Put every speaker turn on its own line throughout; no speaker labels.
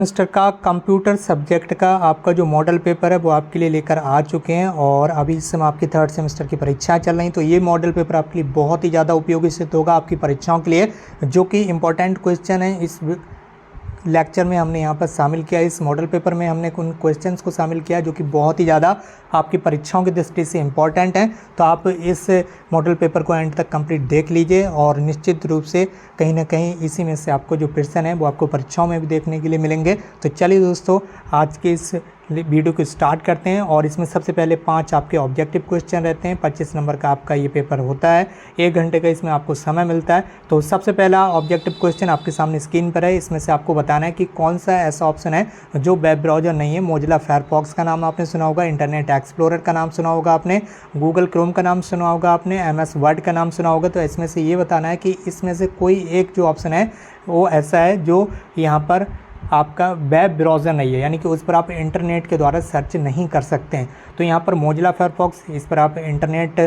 Semester का computer subject का आपका जो मॉडल पेपर है वो आपके लिए लेकर आ चुके हैं और अभी इस समय आपकी थर्ड सेमेस्टर की परीक्षाएं चल रही हैं। तो ये मॉडल पेपर आपके लिए बहुत ही ज़्यादा उपयोगी सिद्ध होगा आपकी परीक्षाओं के लिए, जो कि इम्पोर्टेंट क्वेश्चन है इस लेक्चर में हमने यहाँ पर शामिल किया। इस मॉडल पेपर में हमने उन क्वेश्चंस को शामिल किया जो कि बहुत ही ज़्यादा आपकी परीक्षाओं की दृष्टि से इम्पॉर्टेंट हैं। तो आप इस मॉडल पेपर को एंड तक कंप्लीट देख लीजिए और निश्चित रूप से कहीं ना कहीं इसी में से आपको जो प्रश्न है वो आपको परीक्षाओं में भी देखने के लिए मिलेंगे। तो चलिए दोस्तों, आज के इस वीडियो को स्टार्ट करते हैं और इसमें सबसे पहले 5 आपके ऑब्जेक्टिव क्वेश्चन रहते हैं। 25 नंबर का आपका ये पेपर होता है, 1 घंटे का इसमें आपको समय मिलता है। तो सबसे पहला ऑब्जेक्टिव क्वेश्चन आपके सामने स्क्रीन पर है। इसमें से आपको बताना है कि कौन सा ऐसा ऑप्शन है जो वेब ब्राउज़र नहीं है। मोजिला फायरफॉक्स का नाम आपने सुना होगा, इंटरनेट एक्सप्लोरर का नाम सुना होगा आपने, गूगल क्रोम का नाम सुना होगा आपने, MS वर्ड का नाम सुना होगा। तो इसमें से ये बताना है कि इसमें से कोई एक जो ऑप्शन है वो ऐसा है जो यहाँ पर आपका वेब ब्राउज़र नहीं है, यानी कि उस पर आप इंटरनेट के द्वारा सर्च नहीं कर सकते हैं। तो यहाँ पर मोजिला फायरफॉक्स, इस पर आप इंटरनेट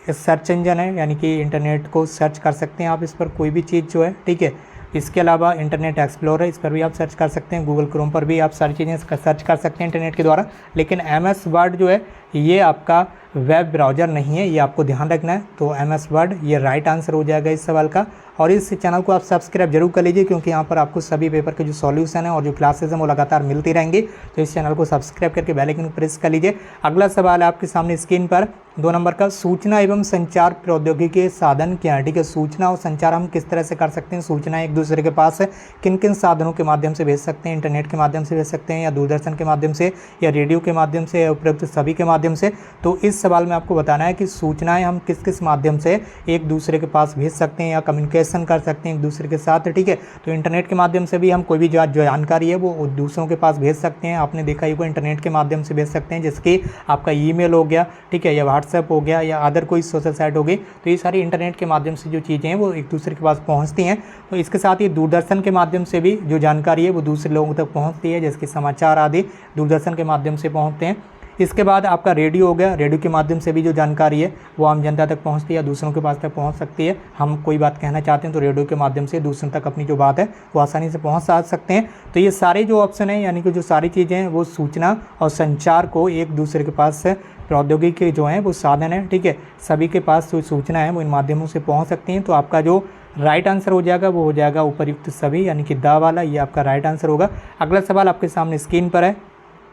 सर्च इंजन है, यानी कि इंटरनेट को सर्च कर सकते हैं आप इस पर कोई भी चीज़ जो है, ठीक है। इसके अलावा इंटरनेट एक्सप्लोरर है, इस पर भी आप सर्च कर सकते हैं। गूगल क्रोम पर भी आप सारी चीज़ें सर्च कर सकते हैं इंटरनेट के द्वारा। लेकिन MS वर्ड जो है ये आपका वेब ब्राउज़र नहीं है, ये आपको ध्यान रखना है। तो MS वर्ड ये राइट आंसर हो जाएगा इस सवाल का। और इस चैनल को आप सब्सक्राइब जरूर कर लीजिए, क्योंकि यहाँ पर आपको सभी पेपर के जो सॉल्यूशन है और जो क्लासेस हैं वो लगातार मिलती रहेंगी। तो इस चैनल को सब्सक्राइब करके बेल आइकन को प्रेस कर लीजिए। अगला सवाल है आपके सामने स्क्रीन पर 2 नंबर का, सूचना एवं संचार प्रौद्योगिकी के साधन क्या है। ठीक है, सूचना और संचार हम किस तरह से कर सकते हैं। सूचना एक दूसरे के पास है किन किन साधनों के माध्यम से भेज सकते हैं, इंटरनेट के माध्यम से भेज सकते हैं, या दूरदर्शन के माध्यम से, या रेडियो के माध्यम से, या उपरोक्त सभी के माध्यम से। तो इस सवाल में आपको बताना है कि सूचनाएं हम किस किस माध्यम से एक दूसरे के पास भेज सकते हैं या कम्युनिकेशन कर सकते हैं एक दूसरे के साथ। ठीक है, तो इंटरनेट के माध्यम से भी हम कोई भी जो जानकारी है वो दूसरों के पास भेज सकते हैं। आपने देखा ही वो इंटरनेट के माध्यम से भेज सकते हैं, जिसकी आपका ईमेल हो गया, ठीक है, या व्हाट्सएप हो गया, या अदर कोई सोशल साइट हो गई। तो ये सारी इंटरनेट के माध्यम से जो चीज़ें हैं वो एक दूसरे के पास पहुँचती हैं। तो इसके साथ ही दूरदर्शन के माध्यम से भी जो जानकारी है वो दूसरे लोगों तक पहुँचती है, जिसके समाचार आदि दूरदर्शन के माध्यम से पहुँचते हैं। इसके बाद आपका रेडियो हो गया, रेडियो के माध्यम से भी जो जानकारी है वो आम जनता तक पहुंचती है, दूसरों के पास तक पहुंच सकती है। हम कोई बात कहना चाहते हैं तो रेडियो के माध्यम से दूसरों तक अपनी जो बात है वो आसानी से पहुंच सकते हैं। तो ये सारे जो ऑप्शन हैं, यानी कि जो सारी चीज़ें हैं वो सूचना और संचार को एक दूसरे के पास से प्रौद्योगिकी जो हैं वो साधन है, ठीक है, सभी के पास जो सूचना है वो इन माध्यमों से पहुँच सकती हैं। तो आपका जो राइट आंसर हो जाएगा वो हो जाएगा उपयुक्त सभी, यानी कि दा वाला, ये आपका राइट आंसर होगा। अगला सवाल आपके सामने स्क्रीन पर है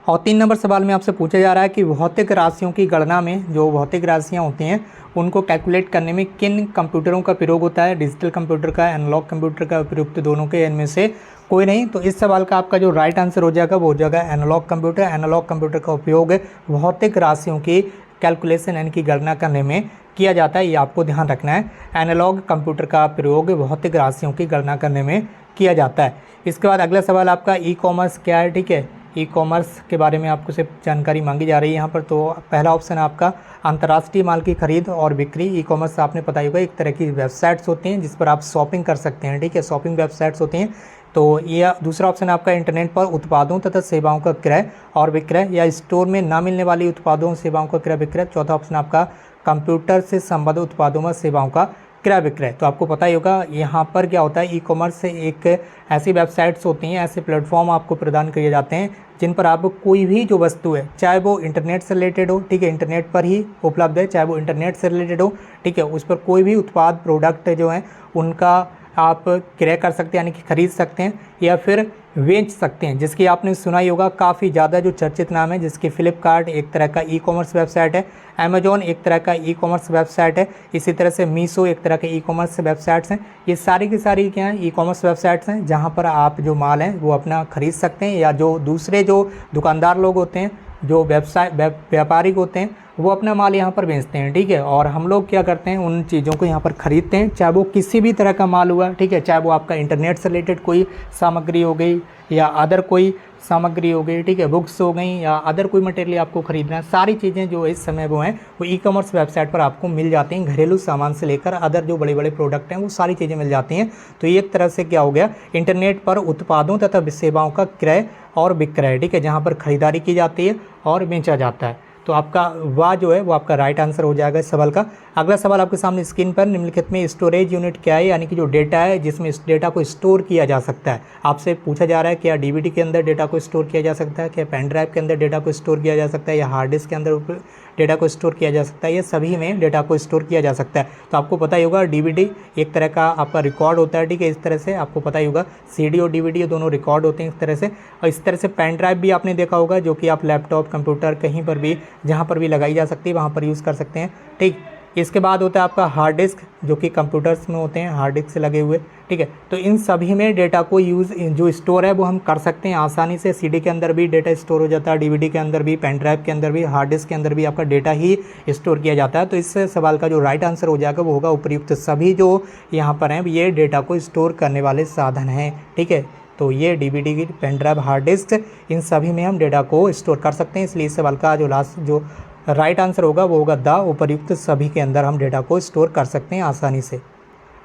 और 3 नंबर सवाल में आपसे पूछा जा रहा है कि भौतिक राशियों की गणना में जो भौतिक राशियां होती हैं उनको कैलकुलेट करने में किन कंप्यूटरों का प्रयोग होता है। डिजिटल कंप्यूटर का, एनालॉग कंप्यूटर का, उपयुक्त दोनों के, इनमें से कोई नहीं। तो इस सवाल का आपका जो राइट आंसर हो जाएगा वो हो जाएगा एनालॉग कंप्यूटर। एनालॉग कंप्यूटर का उपयोग भौतिक राशियों की कैलकुलेशन यानी कि गणना करने में किया जाता है, ये आपको ध्यान रखना है। एनालॉग कंप्यूटर का प्रयोग भौतिक राशियों की गणना करने में किया जाता है। इसके बाद अगला सवाल आपका ई कॉमर्स क्या है। ठीक है, ई कॉमर्स के बारे में आपको सिर्फ जानकारी मांगी जा रही है यहाँ पर। तो पहला ऑप्शन है आपका अंतर्राष्ट्रीय माल की खरीद और बिक्री। ई कॉमर्स आपने पता ही होगा एक तरह की वेबसाइट्स होती हैं जिस पर आप शॉपिंग कर सकते हैं, ठीक है, शॉपिंग वेबसाइट्स होती हैं। तो ये दूसरा ऑप्शन है आपका इंटरनेट पर उत्पादों तथा सेवाओं का क्रय और विक्रय, या स्टोर में ना मिलने वाली उत्पादों और सेवाओं का क्रय विक्रय। चौथा ऑप्शन आपका कंप्यूटर से संबंधित उत्पादों व सेवाओं का क्रय विक्रय। तो आपको पता ही होगा यहाँ पर क्या होता है, ई कॉमर्स से एक ऐसी वेबसाइट्स होती हैं, ऐसे प्लेटफॉर्म आपको प्रदान किए जाते हैं जिन पर आप कोई भी जो वस्तु है, चाहे वो इंटरनेट से रिलेटेड हो, ठीक है, इंटरनेट पर ही उपलब्ध है, चाहे वो इंटरनेट से रिलेटेड हो, ठीक है, उस पर कोई भी उत्पाद प्रोडक्ट जो हैं उनका आप क्रय कर सकते हैं, यानी कि खरीद सकते हैं या फिर बेच सकते हैं। जिसकी आपने सुना ही होगा, काफ़ी ज़्यादा जो चर्चित नाम है, जिसके फ्लिपकार्ट एक तरह का ई कॉमर्स वेबसाइट है, अमेजॉन एक तरह का ई कॉमर्स वेबसाइट है, इसी तरह से मीशो एक तरह के ई कॉमर्स वेबसाइट्स हैं। ये सारी की सारी क्या हैं, ई कॉमर्स वेबसाइट्स हैं जहाँ पर आप जो माल हैं वो अपना खरीद सकते हैं, या जो दूसरे जो दुकानदार लोग होते हैं, जो व्यापारी होते हैं, वो अपना माल यहाँ पर बेचते हैं, ठीक है। और हम लोग क्या करते हैं, उन चीज़ों को यहाँ पर ख़रीदते हैं, चाहे वो किसी भी तरह का माल हुआ, ठीक है, चाहे वो आपका इंटरनेट से रिलेटेड कोई सामग्री हो गई या अदर कोई सामग्री हो गई, ठीक है, बुक्स हो गई या अदर कोई मटेरियल आपको खरीदना है। सारी चीज़ें जो इस समय वो हैं वो ई कॉमर्स वेबसाइट पर आपको मिल जाती हैं। घरेलू सामान से लेकर अदर जो बड़े बड़े प्रोडक्ट हैं वो सारी चीज़ें मिल जाती हैं। तो ये एक तरह से क्या हो गया, इंटरनेट पर उत्पादों तथा सेवाओं का क्रय और विक्रय, ठीक है, जहाँ पर खरीदारी की जाती है और बेचा जाता है। तो आपका वाह जो है वो आपका राइट आंसर हो जाएगा इस सवाल का। अगला सवाल आपके सामने स्क्रीन पर, निम्नलिखित में स्टोरेज यूनिट क्या है, यानी कि जो डेटा है जिसमें इस डेटा को स्टोर किया जा सकता है। आपसे पूछा जा रहा है क्या डीवीडी के अंदर डेटा को स्टोर किया जा सकता है, क्या पेन ड्राइव के अंदर डेटा को स्टोर किया जा सकता है, या हार्ड डिस्क के अंदर डेटा को स्टोर किया जा सकता है। ये सभी में डेटा को स्टोर किया जा सकता है। तो आपको पता ही होगा डीवीडी एक तरह का आपका रिकॉर्ड होता है, ठीक है, इस तरह से आपको पता ही होगा सीडी और डीवीडी दोनों रिकॉर्ड होते हैं इस तरह से। और इस तरह से पेन ड्राइव भी आपने देखा होगा, जो कि आप लैपटॉप, कंप्यूटर, कहीं पर भी जहाँ पर भी लगाई जा सकती है वहाँ पर यूज़ कर सकते हैं, ठीक। इसके बाद होता है आपका हार्ड डिस्क, जो कि कंप्यूटर्स में होते हैं, हार्ड डिस्क से लगे हुए, ठीक है। तो इन सभी में डेटा को यूज़ जो स्टोर है वो हम कर सकते हैं आसानी से। सीडी के अंदर भी डेटा स्टोर हो जाता है, डीवीडी के अंदर भी, पेन ड्राइव के अंदर भी, हार्ड डिस्क के अंदर भी आपका डेटा ही स्टोर किया जाता है। तो इस सवाल का जो राइट आंसर हो जाएगा वो होगा उपयुक्त सभी जो यहाँ पर हैं ये डेटा को स्टोर करने वाले साधन हैं, ठीक है। तो ये डीवीडी की, पेन ड्राइव, हार्ड डिस्क, इन सभी में हम डेटा को स्टोर कर सकते हैं। इसलिए इस सवाल का जो लास्ट जो राइट आंसर होगा वो होगा द उपर्युक्त सभी के अंदर हम डेटा को स्टोर कर सकते हैं आसानी से।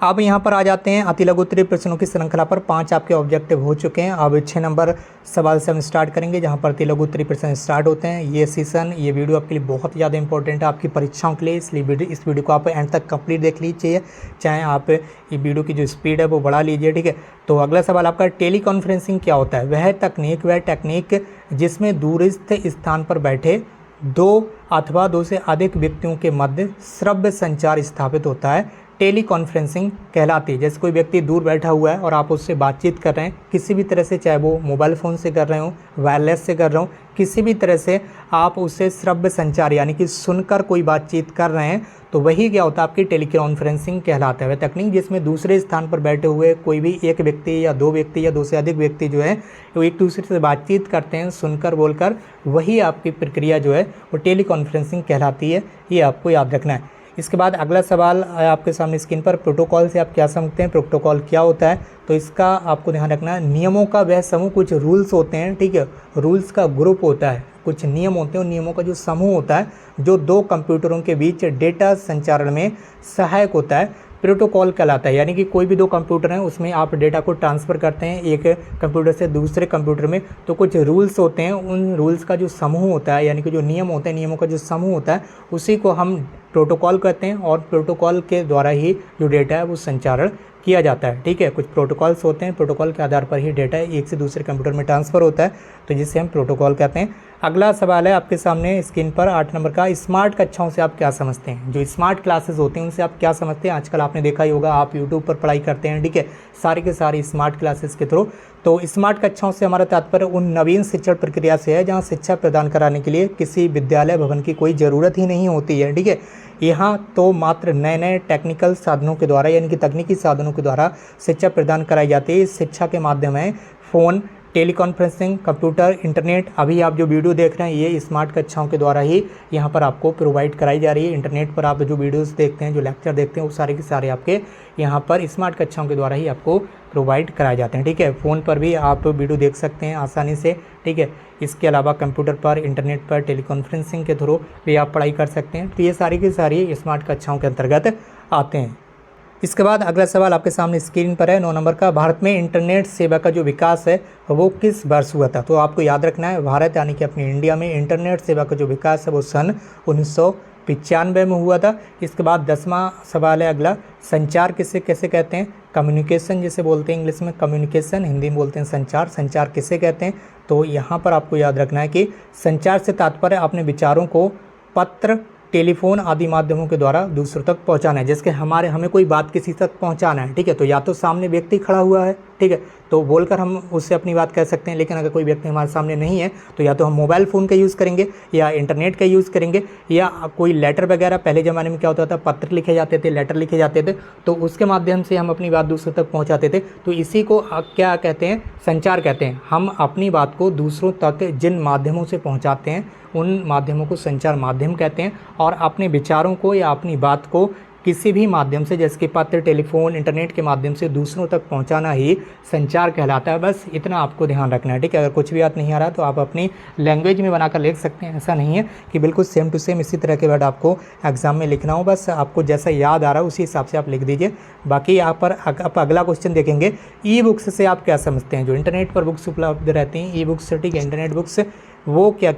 अब यहाँ पर आ जाते हैं अति लघु उत्तरीय प्रश्नों की श्रृंखला पर। 5 आपके ऑब्जेक्टिव हो चुके हैं। अब 6 नंबर सवाल से हम स्टार्ट करेंगे, जहाँ पर अति लघु उत्तरीय प्रश्न स्टार्ट होते हैं। ये सेशन, ये वीडियो आपके लिए बहुत ही ज़्यादा इंपॉर्टेंट है आपकी परीक्षाओं के लिए, इसलिए इस वीडियो को आप एंड तक कंप्लीट देख लीजिए, चाहे आप ये वीडियो की जो स्पीड है वो बढ़ा लीजिए, ठीक है। तो अगला सवाल आपका, टेली कॉन्फ्रेंसिंग क्या होता है? वह टेक्निक जिसमें दूरस्थ स्थान पर बैठे 2 अथवा 2 से अधिक व्यक्तियों के मध्य श्रव्य संचार स्थापित होता है, टेली कॉन्फ्रेंसिंग कहलाती है। जैसे कोई व्यक्ति दूर बैठा हुआ है और आप उससे बातचीत कर रहे हैं किसी भी तरह से, चाहे वो मोबाइल फ़ोन से कर रहे हो, वायरलेस से कर रहे हो, किसी भी तरह से आप उससे श्रव्य संचार यानी कि सुनकर कोई बातचीत कर रहे हैं, तो वही क्या होता है आपकी टेली कॉन्फ्रेंसिंग कहलाता है। वह तकनीक जिसमें दूसरे स्थान पर बैठे हुए कोई भी एक व्यक्ति या 2 व्यक्ति या 2 से अधिक व्यक्ति जो है वो एक दूसरे से बातचीत करते हैं सुनकर, बोलकर, वही आपकी प्रक्रिया जो है वो टेली कॉन्फ्रेंसिंग कहलाती है। ये आपको याद रखना है। इसके बाद अगला सवाल आपके सामने स्क्रीन पर, प्रोटोकॉल से आप क्या समझते हैं? प्रोटोकॉल क्या होता है? तो इसका आपको ध्यान रखना है, नियमों का वह समूह, कुछ रूल्स होते हैं, ठीक है, रूल्स का ग्रुप होता है, कुछ नियम होते हैं, उन नियमों का जो समूह होता है जो 2 कंप्यूटरों के बीच डेटा संचारण में सहायक होता है, प्रोटोकॉल कहलाता है। यानी कि कोई भी 2 कंप्यूटर हैं उसमें आप डेटा को ट्रांसफ़र करते हैं एक कंप्यूटर से दूसरे कंप्यूटर में, तो कुछ रूल्स होते हैं, उन रूल्स का जो समूह होता है यानी कि जो नियम होते हैं, नियमों का जो समूह होता है उसी को हम प्रोटोकॉल कहते हैं। और प्रोटोकॉल के द्वारा ही जो डेटा है वो संचारण किया जाता है, ठीक है। कुछ प्रोटोकॉल्स होते हैं, प्रोटोकॉल के आधार पर ही डेटा एक से दूसरे कंप्यूटर में ट्रांसफ़र होता है, तो जिसे हम प्रोटोकॉल कहते हैं। अगला सवाल है आपके सामने स्क्रीन पर 8 नंबर का, स्मार्ट कक्षाओं से आप क्या समझते हैं? जो स्मार्ट क्लासेस होते हैं उनसे आप क्या समझते हैं? आजकल आपने देखा ही होगा, आप यूट्यूब पर पढ़ाई करते हैं, ठीक है, सारी के सारी स्मार्ट क्लासेस के थ्रू। तो स्मार्ट कक्षाओं से हमारा तात्पर्य उन नवीन शिक्षण प्रक्रिया से है जहाँ शिक्षा प्रदान कराने के लिए किसी विद्यालय भवन की कोई ज़रूरत ही नहीं होती है, ठीक है। यहाँ तो मात्र नए टेक्निकल साधनों के द्वारा यानी कि तकनीकी साधनों के द्वारा शिक्षा प्रदान कराई जाती है। इस शिक्षा के माध्यम है फ़ोन, टेलीकॉन्फ्रेंसिंग, कंप्यूटर, इंटरनेट। अभी आप जो वीडियो देख रहे हैं ये स्मार्ट कक्षाओं के द्वारा ही यहाँ पर आपको प्रोवाइड कराई जा रही है। इंटरनेट पर आप जो वीडियोस देखते हैं, जो लेक्चर देखते हैं, वो सारे के सारे आपके यहाँ पर स्मार्ट कक्षाओं के द्वारा ही आपको प्रोवाइड कराए जाते हैं, ठीक है। फ़ोन पर भी आप वीडियो देख सकते हैं आसानी से, ठीक है। इसके अलावा कंप्यूटर पर, इंटरनेट पर, टेलीकॉन्फ्रेंसिंग के थ्रू भी आप पढ़ाई कर सकते हैं। तो ये सारी की सारी स्मार्ट कक्षाओं के अंतर्गत आते हैं। इसके बाद अगला सवाल आपके सामने स्क्रीन पर है 9 नंबर का, भारत में इंटरनेट सेवा का जो विकास है वो किस वर्ष हुआ था? तो आपको याद रखना है, भारत यानी कि अपनी इंडिया में इंटरनेट सेवा का जो विकास है वो सन 1995 में हुआ था। इसके बाद 10वां सवाल है अगला, संचार किसे कैसे कहते हैं? कम्युनिकेशन जिसे बोलते हैं इंग्लिश में कम्युनिकेशन, हिंदी में बोलते हैं संचार। संचार किसे कहते हैं? तो यहाँ पर आपको याद रखना है कि संचार से तात्पर्य अपने विचारों को पत्र, टेलीफोन आदि माध्यमों के द्वारा दूसरों तक पहुंचाना है। जैसे हमें कोई बात किसी तक पहुंचाना है, ठीक है, तो या तो सामने व्यक्ति खड़ा हुआ है, ठीक है, तो बोलकर हम उससे अपनी बात कह सकते हैं। लेकिन अगर कोई व्यक्ति हमारे सामने नहीं है तो या तो हम मोबाइल फ़ोन का यूज़ करेंगे या इंटरनेट का यूज़ करेंगे या कोई लेटर वगैरह। पहले ज़माने में क्या होता था, पत्र लिखे जाते थे, लेटर लिखे जाते थे, तो उसके माध्यम से हम अपनी बात दूसरों तक पहुँचाते थे। तो इसी को क्या कहते हैं? संचार कहते हैं। हम अपनी बात को दूसरों तक जिन माध्यमों से पहुँचाते हैं उन माध्यमों को संचार माध्यम कहते हैं। और अपने विचारों को या अपनी बात को किसी भी माध्यम से, जैसे कि पत्र, टेलीफोन, इंटरनेट के माध्यम से दूसरों तक पहुंचाना ही संचार कहलाता है। बस इतना आपको ध्यान रखना है, ठीक है। अगर कुछ भी याद नहीं आ रहा तो आप अपनी लैंग्वेज में बनाकर लिख सकते हैं। ऐसा नहीं है कि बिल्कुल सेम टू सेम इसी तरह के वर्ड आपको एग्जाम में लिखना हो, बस आपको जैसा याद आ रहा है उसी हिसाब से आप लिख दीजिए। बाकी यहाँ पर आप अगला क्वेश्चन देखेंगे, ई बुक्स से आप क्या समझते हैं? जो इंटरनेट पर बुक्स उपलब्ध रहती हैं, ई बुक्स, ठीक है, इंटरनेट बुक्स वो क्या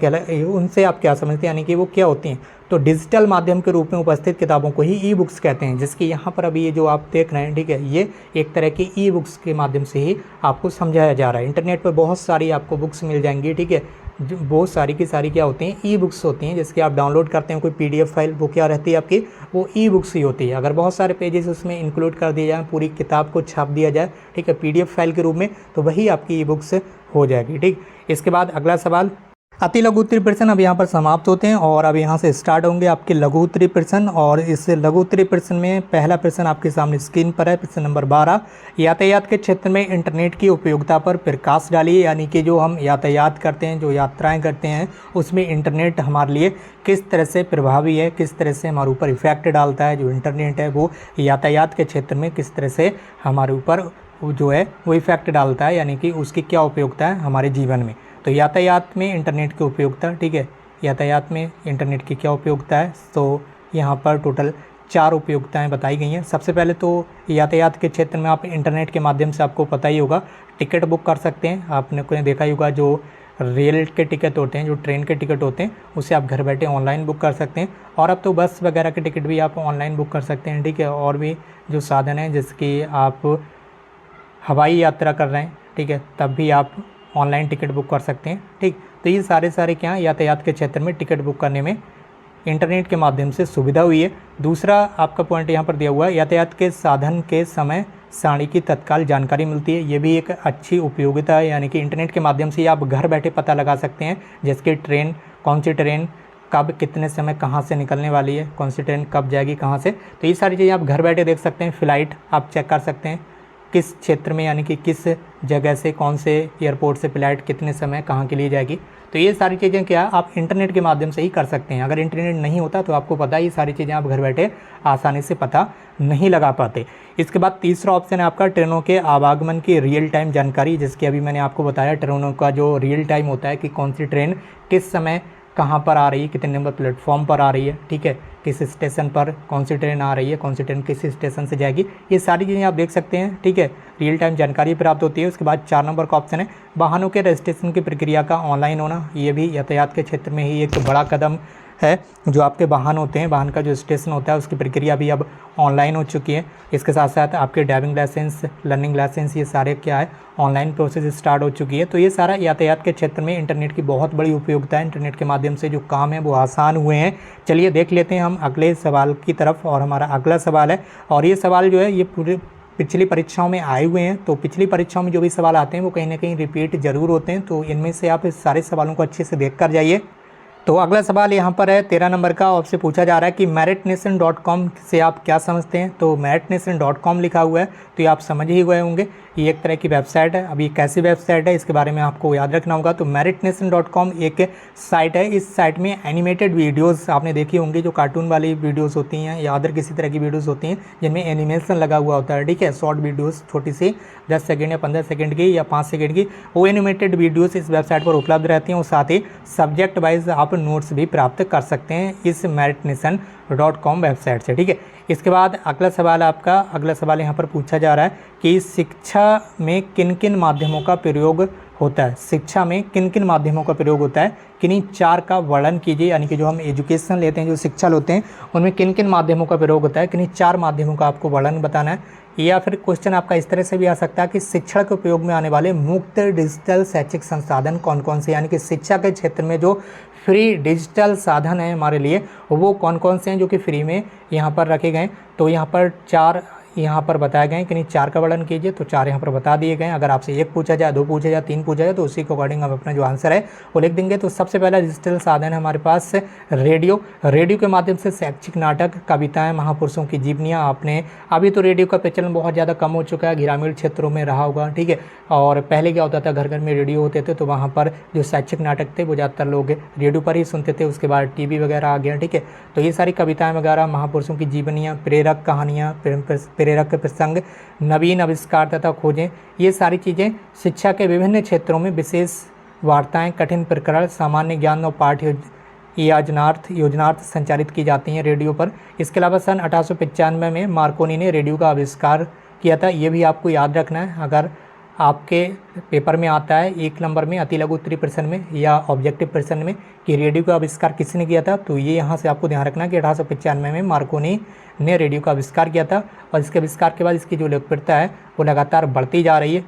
उनसे आप क्या समझते हैं, यानी कि वो क्या होती हैं। तो डिजिटल माध्यम के रूप में उपस्थित किताबों को ही ई बुक्स कहते हैं, जिसकी यहाँ पर अभी ये जो आप देख रहे हैं, ठीक है, ये एक तरह की ई बुक्स के माध्यम से ही आपको समझाया जा रहा है। इंटरनेट पर बहुत सारी आपको बुक्स मिल जाएंगी, ठीक है, जो बहुत सारी की सारी क्या होती हैं, ई बुक्स होती हैं, जिसके आप डाउनलोड करते हैं कोई PDF फाइल, वो क्या रहती है आपकी, वो ई बुक्स ही होती है। अगर बहुत सारे पेजेस उसमें इंक्लूड कर दिए जाए, पूरी किताब को छाप दिया जाए, ठीक है, PDF फाइल के रूप में, तो वही आपकी ई बुक्स हो जाएगी। ठीक, इसके बाद अगला सवाल, अति लघु उत्तरीय प्रश्न अब यहाँ पर समाप्त होते हैं और अब यहाँ से स्टार्ट होंगे आपके लघु उत्तरीय प्रश्न। और इस लघु उत्तरीय प्रश्न में पहला प्रश्न आपके सामने स्क्रीन पर है, प्रश्न नंबर 12, यातायात के क्षेत्र में इंटरनेट की उपयोगिता पर प्रकाश डालिए। यानी कि जो हम यातायात करते हैं, जो यात्राएं करते हैं, उसमें इंटरनेट हमारे लिए किस तरह से प्रभावी है, किस तरह से हमारे ऊपर इफेक्ट डालता है। जो इंटरनेट है वो यातायात के क्षेत्र में किस तरह से हमारे ऊपर जो है वो इफेक्ट डालता है, यानी कि उसकी क्या उपयोगिता है हमारे जीवन में। तो यातायात में इंटरनेट की उपयोगिता, ठीक है, यातायात में इंटरनेट की क्या उपयोगिता है, तो यहाँ पर टोटल 4 उपयोगिताएं बताई गई हैं। सबसे पहले तो यातायात के क्षेत्र में आप इंटरनेट के माध्यम से, आपको पता ही होगा, टिकट बुक कर सकते हैं। आपने कोई देखा ही होगा, जो रेल के टिकट होते हैं, जो ट्रेन के टिकट होते हैं, उसे आप घर बैठे ऑनलाइन बुक कर सकते हैं। और अब तो बस वगैरह के टिकट भी आप ऑनलाइन बुक कर सकते हैं, ठीक है। और भी जो साधन हैं, जिसकी आप हवाई यात्रा कर रहे हैं, ठीक है, तब भी आप ऑनलाइन टिकट बुक कर सकते हैं। ठीक, तो ये सारे क्या यातायात के क्षेत्र में टिकट बुक करने में इंटरनेट के माध्यम से सुविधा हुई है। दूसरा आपका पॉइंट यहाँ पर दिया हुआ है, यातायात के साधन के समय सारणी की तत्काल जानकारी मिलती है। ये भी एक अच्छी उपयोगिता है, यानी कि इंटरनेट के माध्यम से आप घर बैठे पता लगा सकते हैं, जैसे कि ट्रेन, कौन सी ट्रेन कब कितने समय कहाँ से निकलने वाली है, कौन सी ट्रेन कब जाएगी कहाँ से। तो ये सारी चीज़ें आप घर बैठे देख सकते हैं। फ़्लाइट आप चेक कर सकते हैं, किस क्षेत्र में, यानी कि किस जगह से, कौन से एयरपोर्ट से फ़्लाइट कितने समय कहाँ के लिए जाएगी। तो ये सारी चीज़ें क्या आप इंटरनेट के माध्यम से ही कर सकते हैं। अगर इंटरनेट नहीं होता तो आपको पता है ये सारी चीज़ें आप घर बैठे आसानी से पता नहीं लगा पाते। इसके बाद तीसरा ऑप्शन है आपका ट्रेनों के आवागमन की रियल टाइम जानकारी, जिसकी अभी मैंने आपको बताया, ट्रेनों का जो रियल टाइम होता है कि कौन सी ट्रेन किस समय कहाँ पर आ रही है, कितने नंबर प्लेटफॉर्म पर आ रही है, ठीक है, किस स्टेशन पर कौन सी ट्रेन आ रही है, कौन सी ट्रेन किस स्टेशन से जाएगी, ये सारी चीज़ें आप देख सकते हैं, ठीक है। रियल टाइम जानकारी प्राप्त होती है। उसके बाद 4 नंबर का ऑप्शन है वाहनों के रजिस्ट्रेशन की प्रक्रिया का ऑनलाइन होना। ये भी यातायात के क्षेत्र में ही एक बड़ा कदम है। जो आपके वाहन होते हैं, वाहन का जो स्टेशन होता है, उसकी प्रक्रिया भी अब ऑनलाइन हो चुकी है। इसके साथ साथ आपके ड्राइविंग लाइसेंस, लर्निंग लाइसेंस, ये सारे क्या है ऑनलाइन प्रोसेस स्टार्ट हो चुकी है। तो ये सारा यातायात के क्षेत्र में इंटरनेट की बहुत बड़ी उपयोगिता है। इंटरनेट के माध्यम से जो काम है वो आसान हुए हैं। चलिए देख लेते हैं हम अगले सवाल की तरफ। और हमारा अगला सवाल है, और ये सवाल जो है ये पूरे पिछली परीक्षाओं में आए हुए हैं। तो पिछली परीक्षाओं में जो भी सवाल आते हैं वो कहीं ना कहीं रिपीट जरूर होते हैं। तो इनमें से आप इस सारे सवालों को अच्छे से देख कर जाइए। तो अगला सवाल यहाँ पर है 13 नंबर का, आपसे पूछा जा रहा है कि meritnation.com से आप क्या समझते हैं। तो meritnation.com लिखा हुआ है, तो ये आप समझ ही गए होंगे, ये एक तरह की वेबसाइट है। अब ये कैसी वेबसाइट है इसके बारे में आपको याद रखना होगा। तो meritnation.com एक साइट है। इस साइट में एनिमेटेड वीडियोस आपने देखी होंगी, जो कार्टून वाली वीडियोस होती हैं या अदर किसी तरह की वीडियोस होती हैं जिनमें एनिमेशन लगा हुआ होता है, ठीक है। शॉर्ट वीडियोस, छोटी सी 10 सेकंड या 15 सेकंड की या 5 सेकंड की, वो एनिमेटेड वीडियोस इस वेबसाइट पर उपलब्ध रहती हैं। और साथ ही सब्जेक्ट वाइज आप नोट्स भी प्राप्त कर सकते हैं इस meritnation.com वेबसाइट से, ठीक है। इसके बाद अगला सवाल आपका, अगला सवाल यहाँ पर पूछा जा रहा है कि शिक्षा में किन किन माध्यमों का प्रयोग होता है। शिक्षा में किन किन माध्यमों का प्रयोग होता है, किन्हीं 4 का वर्णन कीजिए। यानी कि जो हम एजुकेशन लेते हैं, जो शिक्षा लेते हैं, उनमें किन किन माध्यमों का प्रयोग होता है, किन्हीं 4 माध्यमों का आपको वर्णन बताना है। या फिर क्वेश्चन आपका इस तरह से भी आ सकता है कि शिक्षण के उपयोग में आने वाले मुफ्त डिजिटल शैक्षिक संसाधन कौन कौन से, यानी कि शिक्षा के क्षेत्र में जो फ्री डिजिटल साधन है हमारे लिए, वो कौन कौन से हैं जो कि फ्री में यहाँ पर रखे गए। तो यहाँ पर 4 यहाँ पर बताए गए कि नहीं 4 का वर्णन कीजिए। तो 4 यहाँ पर बता दिए गए। अगर आपसे 1 पूछा जाए, 2 पूछा जाए, 3 पूछा जाए, तो उसी के अकॉर्डिंग हम अपना जो आंसर है वो लिख देंगे। तो सबसे पहला डिजिटल साधन है हमारे पास रेडियो। रेडियो के माध्यम से शैक्षिक नाटक, कविताएं, महापुरुषों की जीवनियाँ, आपने अभी तो रेडियो का प्रचलन बहुत ज़्यादा कम हो चुका है, ग्रामीण क्षेत्रों में रहा होगा, ठीक है। और पहले क्या होता था, घर घर में रेडियो होते थे, तो वहाँ पर जो शैक्षिक नाटक थे वो ज़्यादातर लोग रेडियो पर ही सुनते थे। उसके बाद TV वगैरह आ गया, ठीक है। तो ये सारी कविताएँ वगैरह, महापुरुषों की जीवनियाँ, प्रेरक कहानियाँ, प्रेरक प्रसंग, नवीन आविष्कार तथा खोजें, ये सारी चीज़ें शिक्षा के विभिन्न क्षेत्रों में विशेष वार्ताएं, कठिन प्रकरण, सामान्य ज्ञान और पाठ योजनार्थ संचालित की जाती हैं रेडियो पर। इसके अलावा सन 1895 में मार्कोनी ने रेडियो का आविष्कार किया था। ये भी आपको याद रखना है। अगर आपके पेपर में आता है 1 नंबर में अति लघु उत्तरीय प्रश्न में या ऑब्जेक्टिव प्रश्न में कि रेडियो का आविष्कार किसने किया था, तो ये यहाँ से आपको ध्यान रखना कि 1895 में मार्कोनी ने रेडियो का आविष्कार किया था और इसके आविष्कार के बाद इसकी जो लोकप्रियता है वो लगातार बढ़ती जा रही है।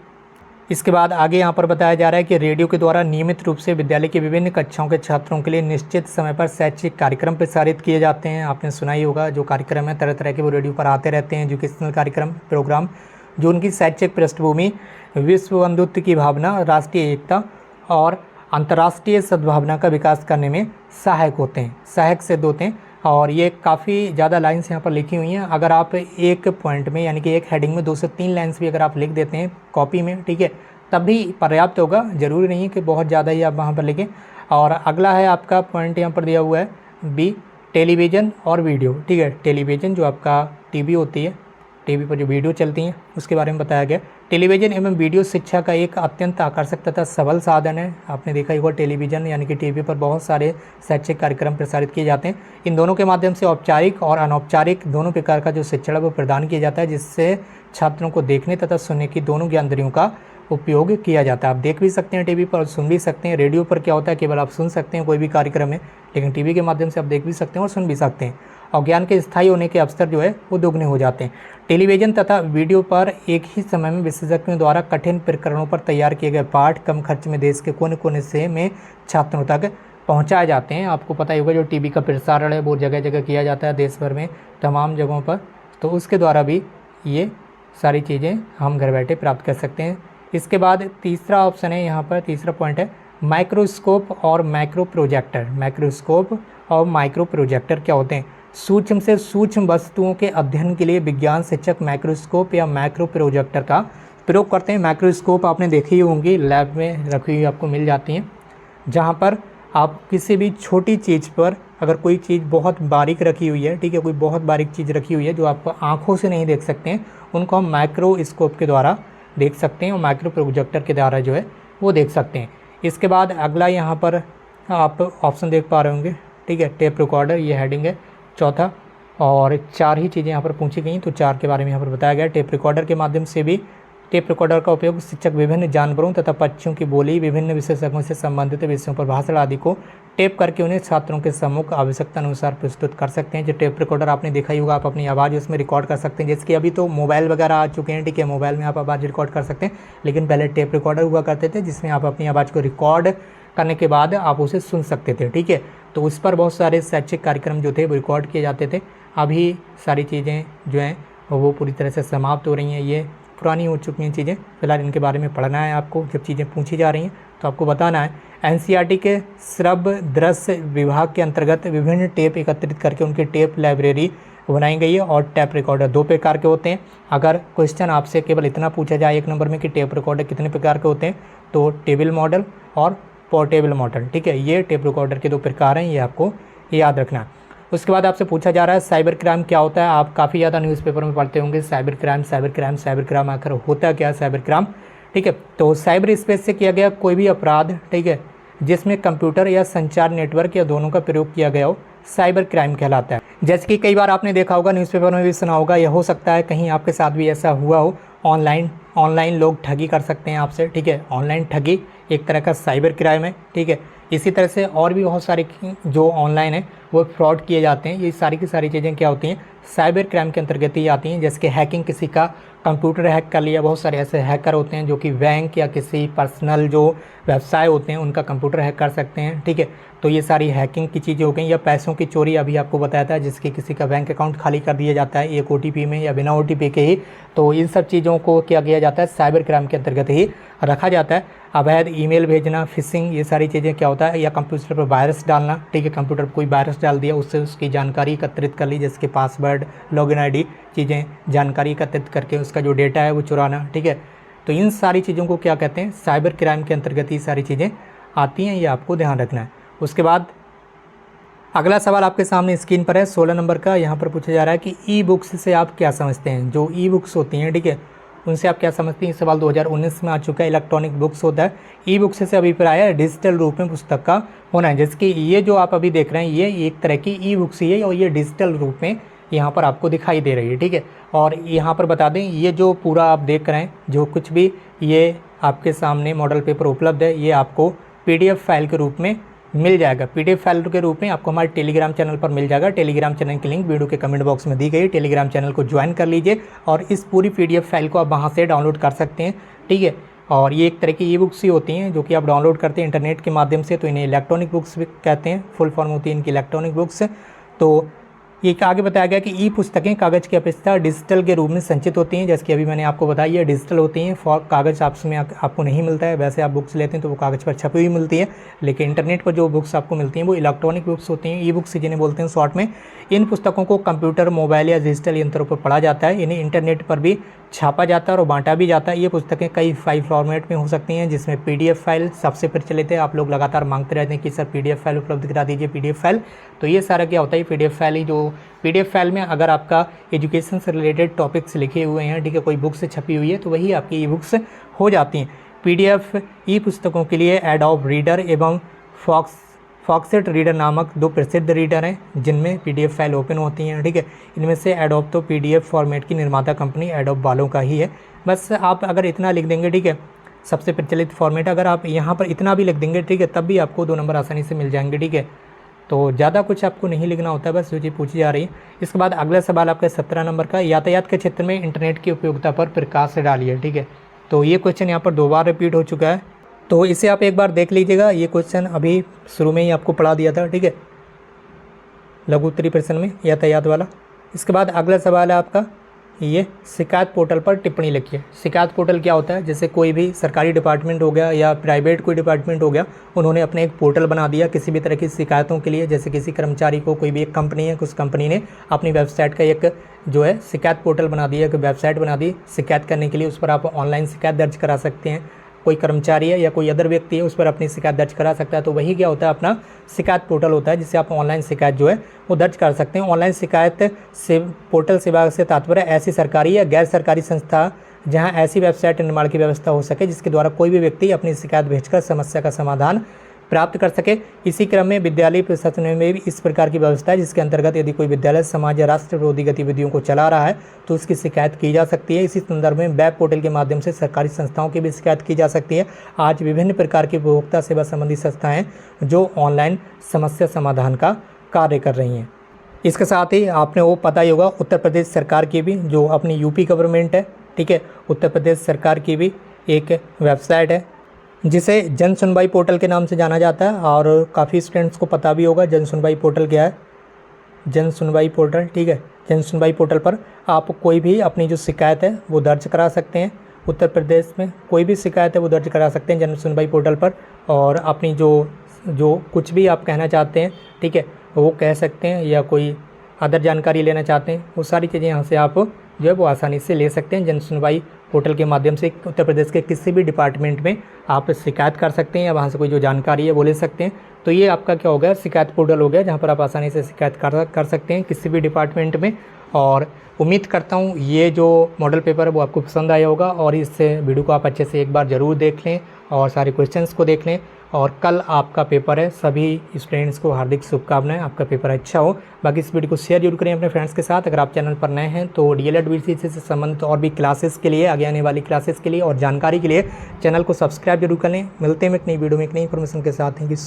इसके बाद आगे यहाँ पर बताया जा रहा है कि रेडियो के द्वारा नियमित रूप से विद्यालय की विभिन्न कक्षाओं के छात्रों के लिए निश्चित समय पर शैक्षिक कार्यक्रम प्रसारित किए जाते हैं। आपने सुना ही होगा, जो कार्यक्रम है तरह तरह के वो रेडियो पर आते रहते हैं, एजुकेशनल कार्यक्रम प्रोग्राम जो उनकी शैक्षिक पृष्ठभूमि, विश्व बंधुत्व की भावना, राष्ट्रीय एकता और अंतर्राष्ट्रीय सद्भावना का विकास करने में सहायक होते हैं, सहायक सिद्ध होते हैं। और ये काफ़ी ज़्यादा लाइन्स यहाँ पर लिखी हुई हैं। अगर आप एक पॉइंट में यानी कि एक हेडिंग में 2 से 3 लाइन्स भी अगर आप लिख देते हैं कॉपी में, ठीक है, तब भी पर्याप्त होगा, ज़रूरी नहीं है कि बहुत ज़्यादा ही आप वहाँ पर लिखें। और अगला है आपका पॉइंट यहाँ पर दिया हुआ है बी, टेलीविज़न और वीडियो, ठीक है। टेलीविज़न जो आपका टीवी होती है, टीवी पर जो वीडियो चलती हैं उसके बारे में बताया गया। टेलीविज़न एवं वीडियो शिक्षा का एक अत्यंत आकर्षक तथा सबल साधन है। आपने देखा ही होगा टेलीविज़न यानी कि टीवी पर बहुत सारे शैक्षिक कार्यक्रम प्रसारित किए जाते हैं। इन दोनों के माध्यम से औपचारिक और अनौपचारिक दोनों प्रकार का जो शिक्षण है वो प्रदान किया जाता है, जिससे छात्रों को देखने तथा सुनने की दोनों ज्ञानेंद्रियों का उपयोग किया जाता है। आप देख भी सकते हैं टीवी पर और सुन भी सकते हैं। रेडियो पर क्या होता है, केवल आप सुन सकते हैं कोई भी कार्यक्रम में, लेकिन टीवी के माध्यम से आप देख भी सकते हैं और सुन भी सकते हैं और ज्ञान के स्थायी होने के अवसर जो है वो दोगुने हो जाते हैं। टेलीविज़न तथा वीडियो पर एक ही समय में विशेषज्ञों द्वारा कठिन प्रकरणों पर तैयार किए गए पाठ कम खर्च में देश के कोने कोने से में छात्रों तक पहुंचाए जाते हैं। आपको पता ही होगा जो टीवी का प्रसारण है वो जगह जगह किया जाता है देश भर में तमाम जगहों पर, तो उसके द्वारा भी ये सारी चीज़ें हम घर बैठे प्राप्त कर सकते हैं। इसके बाद तीसरा ऑप्शन है, यहाँ पर तीसरा पॉइंट है माइक्रोस्कोप और माइक्रो प्रोजेक्टर। माइक्रोस्कोप और माइक्रो प्रोजेक्टर क्या होते हैं? सूक्ष्म से सूक्ष्म वस्तुओं के अध्ययन के लिए विज्ञान शिक्षक माइक्रोस्कोप या माइक्रो प्रोजेक्टर का प्रयोग करते हैं। माइक्रोस्कोप आपने देखी होंगी, लैब में रखी हुई आपको मिल जाती हैं, जहाँ पर आप किसी भी छोटी चीज़ पर अगर कोई चीज़ बहुत बारीक रखी हुई है, ठीक है, कोई बहुत बारीक चीज़ रखी हुई है जो आप आँखों से नहीं देख सकते हैं, उनको हम माइक्रोस्कोप के द्वारा देख सकते हैं और माइक्रो प्रोजेक्टर के द्वारा जो है वो देख सकते हैं। इसके बाद अगला यहाँ पर आप ऑप्शन देख पा रहे होंगे, ठीक है, टेप रिकॉर्डर, ये हेडिंग है चौथा, और 4 ही चीज़ें यहाँ पर पूछी गई, तो 4 के बारे में यहाँ पर बताया गया। टेप रिकॉर्डर के माध्यम से भी, टेप रिकॉर्डर का उपयोग शिक्षक विभिन्न जानवरों तथा पक्षियों की बोली, विभिन्न विशेषज्ञों से संबंधित विषयों पर भाषण आदि को टेप करके उन्हें छात्रों के सम्मुख आवश्यकता अनुसार प्रस्तुत कर सकते हैं। जो टेप रिकॉर्डर आपने देखा ही होगा, आप अपनी आवाज़ उसमें रिकॉर्ड कर सकते हैं। जैसे कि अभी तो मोबाइल वगैरह आ चुके हैं, ठीक है, मोबाइल में आप आवाज़ रिकॉर्ड कर सकते हैं, लेकिन पहले टेप रिकॉर्डर हुआ करते थे जिसमें आप अपनी आवाज़ को रिकॉर्ड करने के बाद आप उसे सुन सकते थे, ठीक है। तो उस पर बहुत सारे शैक्षिक कार्यक्रम जो थे वो रिकॉर्ड किए जाते थे। अभी सारी चीज़ें जो हैं वो पूरी तरह से समाप्त हो रही हैं, ये पुरानी हो चुकी हैं चीज़ें। फिलहाल इनके बारे में पढ़ना है आपको। जब चीज़ें पूछी जा रही हैं तो आपको बताना है। एनसीईआरटी के श्रव्य दृश्य विभाग के अंतर्गत विभिन्न टेप एकत्रित करके उनकी टेप लाइब्रेरी बनाई गई है। और टेप रिकॉर्डर 2 प्रकार के होते हैं। अगर क्वेश्चन आपसे केवल इतना पूछा जाए 1 नंबर में कि टेप रिकॉर्डर कितने प्रकार के होते हैं, तो टेबल मॉडल और पोर्टेबल मॉडल, ठीक है, ये टेप रिकॉर्डर के 2 प्रकार हैं, ये आपको याद रखना है। उसके बाद आपसे पूछा जा रहा है साइबर क्राइम क्या होता है। आप काफ़ी ज़्यादा न्यूज़पेपर में पढ़ते होंगे cyber crime, cyber crime, cyber crime, आखिर होता क्या है साइबर क्राइम, ठीक है। तो साइबर स्पेस से किया गया कोई भी अपराध, ठीक है, जिसमें कंप्यूटर या संचार नेटवर्क या दोनों का प्रयोग किया गया हो, साइबर क्राइम कहलाता है। जैसे कि कई बार आपने देखा होगा, न्यूज़पेपर में भी सुना होगा, यह हो सकता है कहीं आपके साथ भी ऐसा हुआ हो, ऑनलाइन लोग ठगी कर सकते हैं आपसे, ठीक है। ऑनलाइन ठगी एक तरह का साइबर क्राइम है, ठीक है। इसी तरह से और भी बहुत सारे जो ऑनलाइन है वो फ्रॉड किए जाते हैं। ये सारी की सारी चीज़ें क्या होती हैं, साइबर क्राइम के अंतर्गत ही आती हैं। जैसे कि हैकिंग, किसी का कंप्यूटर हैक कर लिया। बहुत सारे ऐसे हैकर होते हैं जो कि बैंक या किसी पर्सनल जो व्यवसाय होते हैं उनका कंप्यूटर हैक कर सकते हैं, ठीक है। तो ये सारी हैकिंग की चीज़ें हो गई। या पैसों की चोरी, अभी आपको बताया था, जिसके किसी का बैंक अकाउंट खाली कर दिया जाता है एक OTP में या बिना OTP के ही। तो इन सब चीज़ों को क्या किया जाता है, साइबर क्राइम के अंतर्गत ही रखा जाता है। अवैध ईमेल भेजना, फिशिंग, ये सारी चीज़ें क्या होता है, या कंप्यूटर पर वायरस डालना, ठीक है, कंप्यूटर पर कोई वायरस डाल दिया, उससे उसकी जानकारी एकत्रित कर ली, जैसे कि पासवर्ड, लॉगिन ID, चीज़ें, जानकारी एकत्रित करके उसका जो डेटा है वो चुराना, ठीक है। तो इन सारी चीज़ों को क्या कहते हैं, साइबर क्राइम के अंतर्गत ही सारी चीज़ें आती हैं, ये आपको ध्यान रखना है। उसके बाद अगला सवाल आपके सामने स्क्रीन पर है 16 नंबर का। यहाँ पर पूछा जा रहा है कि ई बुक्स से आप क्या समझते हैं। जो ई बुक्स होती हैं, ठीक है, उनसे आप क्या समझते हैं। सवाल 2019 में आ चुका है। इलेक्ट्रॉनिक बुक्स होता है, ई बुक्स से अभिप्राय है डिजिटल रूप में पुस्तक का होना है। जैसे कि ये जो आप अभी देख रहे हैं ये एक तरह की ई बुक्स ही है और ये डिजिटल रूप में यहाँ पर आपको दिखाई दे रही है, ठीक है। और यहाँ पर बता दें, ये जो पूरा आप देख रहे हैं, जो कुछ भी ये आपके सामने मॉडल पेपर उपलब्ध है, ये आपको PDF फाइल के रूप में मिल जाएगा। PDF फाइल के रूप में आपको हमारे टेलीग्राम चैनल पर मिल जाएगा। टेलीग्राम चैनल की लिंक वीडियो के कमेंट बॉक्स में दी गई है। टेलीग्राम चैनल को ज्वाइन कर लीजिए और इस पूरी PDF फाइल को आप वहाँ से डाउनलोड कर सकते हैं, ठीक है। और ये एक तरह की ई-बुक्स ही होती हैं जो कि आप डाउनलोड करते हैं इंटरनेट के माध्यम से, तो इन्हें इलेक्ट्रॉनिक बुक्स भी कहते हैं। फुल फॉर्म होती है इनकी इलेक्ट्रॉनिक बुक्स। तो ये आगे बताया गया कि ई-पुस्तकें कागज़ की अपेक्षा डिजिटल के रूप में संचित होती हैं। जैसे कि अभी मैंने आपको बताया, ये डिजिटल होती हैं। कागज़ आपस में आपको नहीं मिलता है। वैसे आप बुक्स लेते हैं तो वो कागज़ पर छपी हुई मिलती है, लेकिन इंटरनेट पर जो बुक्स आपको मिलती हैं वो इलेक्ट्रॉनिक बुक्स होती हैं, ई-बुक्स जिन्हें बोलते हैं शॉर्ट में। इन पुस्तकों को कंप्यूटर, मोबाइल या डिजिटल यंत्रों पर पढ़ा जाता है। इन्हें इंटरनेट पर भी छापा जाता है और बांटा भी जाता है। ये पुस्तकें कई फाइल फॉर्मेट में हो सकती हैं, जिसमें PDF फाइल सबसे प्रचलित है। आप लोग लगातार मांगते रहते हैं कि सर PDF फाइल उपलब्ध करा दीजिए, PDF फाइल। तो ये सारा क्या होता है, PDF फाइल ही, जो PDF फाइल में अगर आपका एजुकेशन से रिलेटेड टॉपिक्स लिखे हुए हैं, ठीक है, कोई बुक से छपी हुई है, तो वही आपकी ई-बुक्स हो जाती हैं। PDF ई-पुस्तकों के लिए एडोब रीडर एवं फॉक्सेट रीडर नामक 2 प्रसिद्ध रीडर हैं जिनमें PDF फाइल ओपन होती हैं, ठीक है। इनमें से एडोब तो PDF फॉर्मेट की निर्माता कंपनी एडोब वालों का ही है। बस आप अगर इतना लिख देंगे, ठीक है, सबसे प्रचलित फॉर्मेट, अगर आप यहाँ पर इतना भी लिख देंगे, ठीक है, तब भी आपको 2 नंबर आसानी से मिल जाएंगे, ठीक है। तो ज़्यादा कुछ आपको नहीं लिखना होता है, बस जो चीज़ पूछी जा रही है। इसके बाद अगला सवाल आपका 17 नंबर का, यातायात के क्षेत्र में इंटरनेट की उपयोगिता पर प्रकाश डालिए, ठीक है। तो ये क्वेश्चन यहाँ पर 2 बार रिपीट हो चुका है, तो इसे आप एक बार देख लीजिएगा। ये क्वेश्चन अभी शुरू में ही आपको पढ़ा दिया था, ठीक है, लघु उत्तरी प्रश्न में यातायात वाला। इसके बाद अगला सवाल है आपका, ये शिकायत पोर्टल पर टिप्पणी लिखिए। शिकायत पोर्टल क्या होता है, जैसे कोई भी सरकारी डिपार्टमेंट हो गया या प्राइवेट कोई डिपार्टमेंट हो गया, उन्होंने अपने एक पोर्टल बना दिया किसी भी तरह की शिकायतों के लिए। जैसे किसी कर्मचारी को, कोई भी एक कंपनी है, उस कंपनी ने अपनी वेबसाइट का एक जो है शिकायत पोर्टल बना दिया, एक वेबसाइट बना दी शिकायत करने के लिए। उस पर आप ऑनलाइन शिकायत दर्ज करा सकते हैं। कोई कर्मचारी है या कोई अदर व्यक्ति है, उस पर अपनी शिकायत दर्ज करा सकता है। तो वही क्या होता है, अपना शिकायत पोर्टल होता है, जिससे आप ऑनलाइन शिकायत जो है वो दर्ज कर सकते हैं। ऑनलाइन शिकायत से पोर्टल सेवा से तात्पर्य ऐसी सरकारी या गैर सरकारी संस्था जहां ऐसी वेबसाइट निर्माण की व्यवस्था हो सके जिसके द्वारा कोई भी व्यक्ति अपनी शिकायत भेजकर समस्या का समाधान प्राप्त कर सके। इसी क्रम में विद्यालय प्रशासन में भी इस प्रकार की व्यवस्था है, जिसके अंतर्गत यदि कोई विद्यालय समाज या राष्ट्र विरोधी गतिविधियों को चला रहा है तो उसकी शिकायत की जा सकती है। इसी संदर्भ में वेब पोर्टल के माध्यम से सरकारी संस्थाओं की भी शिकायत की जा सकती है। आज विभिन्न प्रकार की उपभोक्ता सेवा संबंधी संस्थाएं जो ऑनलाइन समस्या समाधान का कार्य कर रही हैं। इसके साथ ही आपने वो पता ही होगा, उत्तर प्रदेश सरकार की भी जो अपनी UP गवर्नमेंट है, ठीक है, उत्तर प्रदेश सरकार की भी एक वेबसाइट है जिसे जन सुनवाई पोर्टल के नाम से जाना जाता है। और काफ़ी स्टूडेंट्स को पता भी होगा जन सुनवाई पोर्टल क्या है। जन सुनवाई पोर्टल, ठीक है, जन सुनवाई पोर्टल पर आप कोई भी अपनी जो शिकायत है वो दर्ज करा सकते हैं। उत्तर प्रदेश में कोई भी शिकायत है वो दर्ज करा सकते हैं जन सुनवाई पोर्टल पर, और अपनी जो कुछ भी आप कहना चाहते हैं, ठीक है, वो कह सकते हैं, या कोई अदर जानकारी लेना चाहते हैं, वो सारी चीज़ें यहाँ से आप जो है वो आसानी से ले सकते हैं। जन सुनवाई पोर्टल के माध्यम से उत्तर प्रदेश के किसी भी डिपार्टमेंट में आप शिकायत कर सकते हैं या वहाँ से कोई जो जानकारी है वो ले सकते हैं। तो ये आपका क्या हो गया, शिकायत पोर्टल हो गया, जहाँ पर आप आसानी से शिकायत कर सकते हैं किसी भी डिपार्टमेंट में। और उम्मीद करता हूँ ये जो मॉडल पेपर है वो आपको पसंद आया होगा, और इस वीडियो को आप अच्छे से एक बार ज़रूर देख लें और सारे क्वेश्चंस को देख लें। और कल आपका पेपर है, सभी स्टूडेंट्स को हार्दिक शुभकामनाएं, आपका पेपर अच्छा हो। बाकी इस वीडियो को शेयर जरूर करें अपने फ्रेंड्स के साथ। अगर आप चैनल पर नए हैं तो DLED BCC से संबंधित और भी क्लासेस के लिए, आगे आने वाली क्लासेस के लिए और जानकारी के लिए चैनल को सब्सक्राइब जरूर करें। मिलते हैं एक नई वीडियो में एक नई इन्फॉर्मेशन के साथ। Thank you.